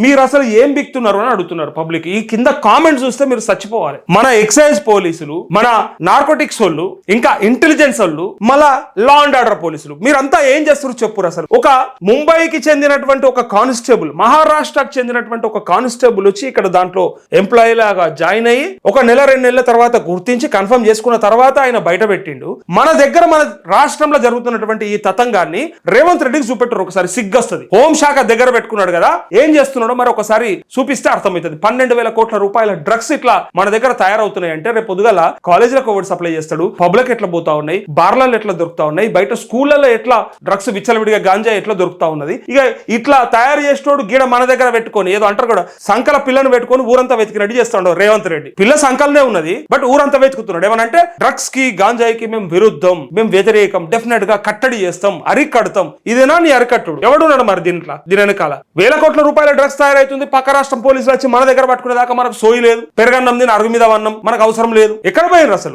మీరు అసలు ఏం బిక్తున్నారు అని అడుగుతున్నారు పబ్లిక్. ఈ కింద కామెంట్స్ చూస్తే మీరు చచ్చిపోవాలి. మన ఎక్సైజ్ పోలీసులు, మన నార్కోటిక్స్ వాళ్ళు, ఇంకా ఇంటెలిజెన్స్ వాళ్ళు, మళ్ళా లా అండ్ ఆర్డర్ పోలీసులు, మీరంతా ఏం చేస్తారు చెప్పురు. అసలు ఒక ముంబైకి చెందినటువంటి ఒక కానిస్టేబుల్, మహారాష్ట్రకు చెందినటువంటి ఒక కానిస్టేబుల్ వచ్చి ఇక్కడ దాంట్లో ఎంప్లాయీ లాగా జాయిన్ అయ్యి ఒక నెల 2 నెలల తర్వాత గుర్తించి కన్ఫర్మ్ చేసుకున్న తర్వాత ఆయన బయట పెట్టిండు. మన దగ్గర మన రాష్ట్రంలో జరుగుతున్నటువంటి ఈ తతంగాన్ని రేవంత్ రెడ్డికి చూపెట్టారు. ఒకసారి సిగ్గొస్తుంది. హోంశాఖ దగ్గర పెట్టుకున్నాడు కదా, ఏం చేస్తున్నాడో మరి ఒకసారి చూపిస్తే అర్థమవుతుంది. 12,000 కోట్ల రూపాయల డ్రగ్స్ ఇట్లా మన దగ్గర తయారవుతున్నాయి అంటే రేపు పొద్దుగల కాలేజీలకు ఎవరు సప్లై చేస్తాడు, పబ్లిక్ ఎట్లా పోతా ఉన్నాయి, బార్లలో ఎట్లా దొరుకుతా ఉన్నాయి, బయట స్కూళ్లలో ఎట్లా డ్రగ్స్ విచ్చలవిడిగా గాంజా ఎట్లా దొరుకుతా ఉన్నది. ఇక ఇట్లా తయారు చేసేటోడు గీడ మన దగ్గర పెట్టుకొని ఏదో అంటారు కూడా, సంకల పిల్లను పెట్టుకొని ఊరంతా వెతికినట్టు చేస్తాడు రేవంత్ రెడ్డి. పిల్ల సంకలనే ఉన్నది, బట్ ఊరంతా వెతుకుతున్నాడు. ఏమనంటే డ్రగ్స్ కి గాంజాయికి మేము విరుద్ధం, మేము వ్యతిరేకం, డెఫినెట్ గా కట్టడి చేస్తాం, అరికడతాం. ఇదేనా నీ అరికట్టుడు? ఎవడున్నాడు మరి దీంట్లో? దీని వెనకాల 1000 కోట్ల రూపాయల డ్రగ్స్ తయారైతుంది. పక్క రాష్ట్రం పోలీసులు వచ్చి మన దగ్గర పట్టుకునే దాకా మనకు సోయి లేదు. పెరగన్నం దీని అరుగు మీద వన్నం మనకు అవసరం లేదు. ఎక్కడ పోయినారు అసలు?